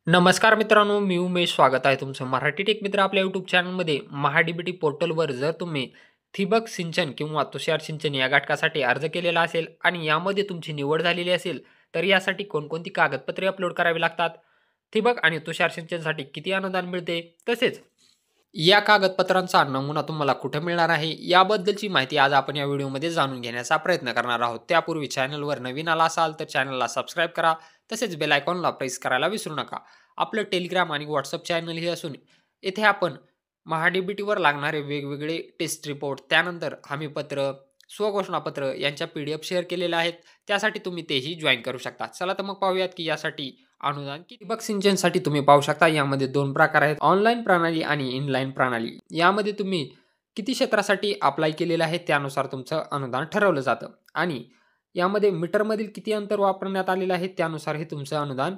नमस्कार मित्रांनो, मी उमेश. स्वागत आहे तुमचं मराठी टेक मित्र आपल्या यूट्यूब चॅनलमध्ये. महाडीबीटी पोर्टलवर जर तुम्ही ठिबक सिंचन किंवा तुषार सिंचन या घटकासाठी अर्ज केलेला असेल आणि यामध्ये तुमची निवड झालेली असेल, तर यासाठी कोणकोणती कागदपत्रे अपलोड करावी लागतात, ठिबक आणि तुषार सिंचनसाठी किती अनुदान मिळते, तसेच या कागदपत्रांचा नमुना तुम्हाला कुठे मिळणार आहे, याबद्दलची माहिती आज आपण या व्हिडिओमध्ये जाणून घेण्याचा प्रयत्न करणार आहोत. त्यापूर्वी चॅनलवर नवीन आला असाल तर चॅनलला सबस्क्राईब करा. तसेच बेल आयकॉनला प्रेस करायला विसरू नका. आपलं टेलिग्राम आणि व्हॉट्सअप चॅनलही असून येथे आपण महाडीबीटीवर लागणारे वेगवेगळे टेस्ट रिपोर्ट, त्यानंतर हमीपत्र, स्वघोषणापत्र यांच्या PDF शेअर केलेल्या आहेत. त्यासाठी तुम्ही तेही जॉइन करू शकता. चला तर मग पाहूयात की यासाठी अनुदान की ठिबक सिंचनसाठी तुम्ही पाहू शकता यामध्ये 2 प्रकार आहेत. ऑनलाईन प्रणाली आणि इनलाईन प्रणाली. यामध्ये तुम्ही किती क्षेत्रासाठी अप्लाय केलेलं आहे त्यानुसार तुमचं अनुदान ठरवलं जातं आणि यामध्ये मीटरमधील किती अंतर वापरण्यात आलेलं आहे त्यानुसार हे तुमचं अनुदान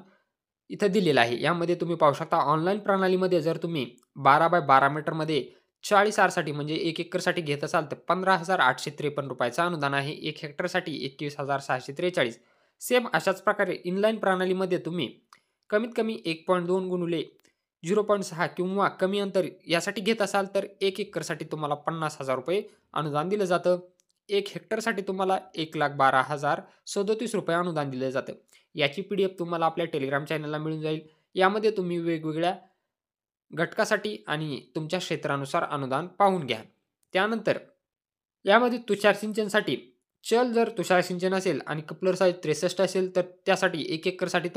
इथं दिलेलं आहे. यामध्ये तुम्ही पाहू शकता ऑनलाईन प्रणालीमध्ये जर तुम्ही 12 बाय 12 मीटरमध्ये 40 आरसाठी म्हणजे 1 एकरसाठी घेत असाल तर ₹15,853 अनुदान आहे. 1 हेक्टरसाठी 21,643. सेम अशाच प्रकारे इनलाईन प्रणालीमध्ये तुम्ही कमीत कमी 1.2 गुणिले 0.6 किंवा कमी अंतर यासाठी घेत असाल तर 1 एकरसाठी तुम्हाला ₹50,000 अनुदान दिलं जातं. 1 हेक्टरसाठी तुम्हाला ₹1,12,037 अनुदान दिलं जातं. याची PDF तुम्हाला आपल्या टेलिग्राम चॅनलला मिळून जाईल. यामध्ये तुम्ही वेगवेगळ्या घटकासाठी आणि तुमच्या क्षेत्रानुसार अनुदान पाहून घ्या. त्यानंतर यामध्ये तुषार सिंचनसाठी जर तुषार सिंचन असेल आणि कपलर साईज 63 असेल तर त्यासाठी 1 एकरसाठी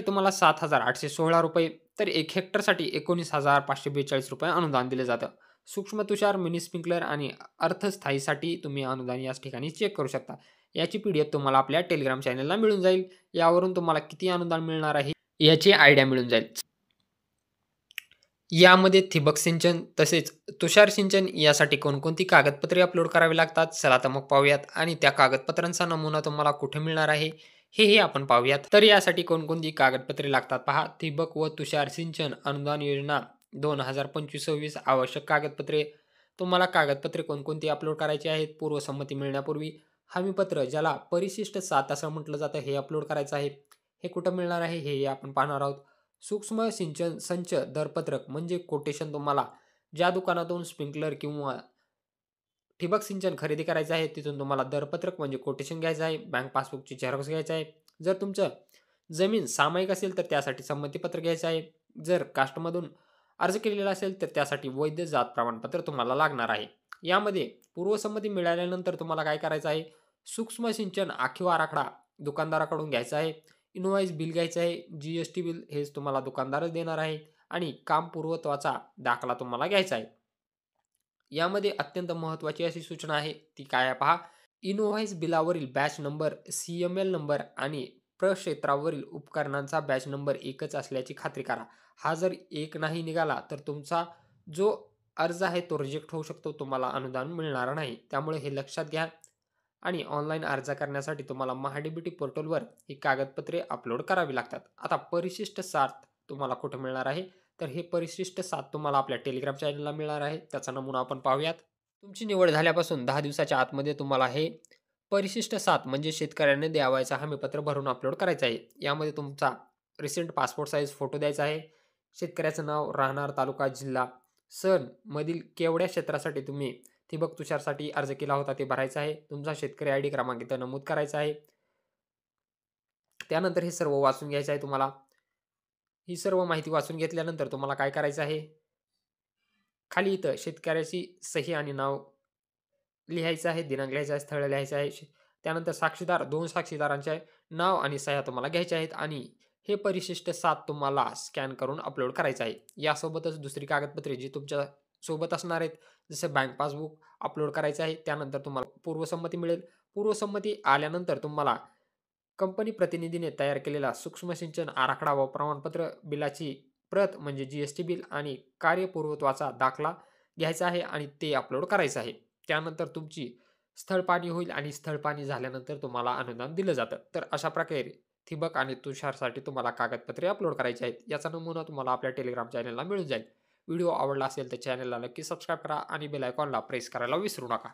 तुम्हाला ₹7,816 तर 1 हेक्टरसाठी ₹19,542 अनुदान दिलं जातं. सूक्ष्म तुषार, मिनी स्प्रिंकलर आणि अर्थस्थायीसाठी तुम्ही अनुदान याच ठिकाणी चेक करू शकता. याची PDF तुम्हाला आपल्या टेलिग्राम चॅनलला मिळून जाईल. यावरून तुम्हाला किती अनुदान मिळणार आहे याची आयडिया मिळून जाईल. यामध्ये ठिबक सिंचन तसेच तुषार सिंचन यासाठी कोणकोणती कागदपत्रे अपलोड करावी लागतात, चला तर मग पाहूयात आणि त्या कागदपत्रांचा नमुना तुम्हाला कुठे मिळणार आहे हेही आपण पाहूयात. तर यासाठी कोणकोणती कागदपत्रे लागतात पहा. ठिबक व तुषार सिंचन अनुदान योजना 2025-26 आवश्यक कागदपत्रे. तुम्हाला कागदपत्रे कोणकोणती अपलोड करायची आहेत. पूर्वसंमती मिळण्यापूर्वी हमीपत्र, ज्याला परिशिष्ट 7 असं म्हटलं जातं, हे अपलोड करायचं आहे. हे कुठं मिळणार आहे हेही आपण पाहणार आहोत. सूक्ष्म सिंचन संच दरपत्रक म्हणजे कोटेशन. तुम्हाला ज्या दुकानातून स्प्रिंकलर किंवा ठिबक सिंचन खरेदी करायचं आहे तिथून तुम्हाला दरपत्रक म्हणजे कोटेशन घ्यायचं आहे. बँक पासबुकची झेरॉक्स घ्यायचं आहे. जर तुमचं जमीन सामायिक असेल तर त्यासाठी संमतीपत्र घ्यायचं आहे. जर कास्टमधून अर्ज केलेला असेल तर त्यासाठी वैध जात प्रमाणपत्र तुम्हाला लागणार आहे. यामध्ये पूर्वसंमती मिळाल्यानंतर तुम्हाला काय करायचं आहे, सूक्ष्म सिंचन आखीव आराखडा दुकानदाराकडून घ्यायचा आहे. इनवॉइस बिल घ्यायचं आहे. GST बिल हेच तुम्हाला दुकानदारच देणार आहे आणि काम पूर्वत्वाचा दाखला तुम्हाला घ्यायचा आहे. यामध्ये अत्यंत महत्त्वाची अशी सूचना आहे, ती काय आहे पहा. इनव्हॉइस बिलावरील बॅच नंबर, CML नंबर आणि प्रक्षेत्रावरील उपकरणांचा बॅच नंबर एकच असल्याची खात्री करा. हा जर एक नाही निघाला तर तुमचा जो अर्ज आहे तो रिजेक्ट होऊ शकतो. तुम्हाला अनुदान मिळणार नाही. त्यामुळे हे लक्षात घ्या आणि ऑनलाईन अर्ज करण्यासाठी तुम्हाला महाडीबीटी पोर्टलवर ही कागदपत्रे अपलोड करावी लागतात. आता परिशिष्ट 7 तुम्हाला कुठे मिळणार आहे, तर हे परिशिष्ट 7 तुम्हाला आपल्या टेलिग्राम चॅनलला मिळणार आहे. त्याचा नमुना आपण पाहूयात. तुमची निवड झाल्यापासून 10 दिवसाच्या आतमध्ये तुम्हाला हे परिशिष्ट 7 म्हणजे शेतकऱ्याने द्यावयाचा हमीपत्र भरून अपलोड करायचं आहे. यामध्ये तुमचा रिसेंट पासपोर्ट साईज फोटो द्यायचा आहे. शेतकऱ्याचं नाव, राहणार तालुका, जिल्हा, सण मधील केवढ्या क्षेत्रासाठी तुम्ही ठिबक तुषारसाठी अर्ज केला होता ते भरायचं आहे. तुमचा शेतकरी ID क्रमांक इथं नमूद करायचा आहे. त्यानंतर हे सर्व वाचून घ्यायचं आहे तुम्हाला. ही सर्व माहिती वाचून घेतल्यानंतर तुम्हाला काय करायचं आहे, खाली इथं शेतकऱ्याची सही आणि नाव लिहायचं आहे, दिनांक लिहायचा आहे, स्थळ लिहायचं आहे. त्यानंतर साक्षीदार, 2 साक्षीदारांचे नाव आणि सह्या तुम्हाला घ्यायच्या आहेत आणि हे परिशिष्ट 7 तुम्हाला स्कॅन करून अपलोड करायचं आहे. यासोबतच दुसरी कागदपत्रे जी तुमच्या सोबत असणार आहेत, जसं बँक पासबुक अपलोड करायचं आहे. त्यानंतर तुम्हाला पूर्वसंमती मिळेल. पूर्वसंमती आल्यानंतर तुम्हाला कंपनी प्रतिनिधीने तयार केलेला सूक्ष्म सिंचन आराखडा व प्रमाणपत्र बिलाची प्रत म्हणजे GST बिल आणि कार्यपूर्वत्वाचा दाखला घ्यायचा आहे आणि ते अपलोड करायचं आहे. त्यानंतर तुमची स्थळपाहणी होईल आणि स्थळपाहणी झाल्यानंतर तुम्हाला अनुदान दिलं जातं. तर अशा प्रकारे ठिबक आणि तुषारसाठी तुम्हाला कागदपत्रे अपलोड करायची आहेत. याचा नमुना तुम्हाला आपल्या टेलिग्राम चॅनलला मिळून जाईल. व्हिडिओ आवडला असेल तर चॅनलला नक्की सबस्क्राईब करा आणि बेल आयकॉनला प्रेस करायला विसरू नका.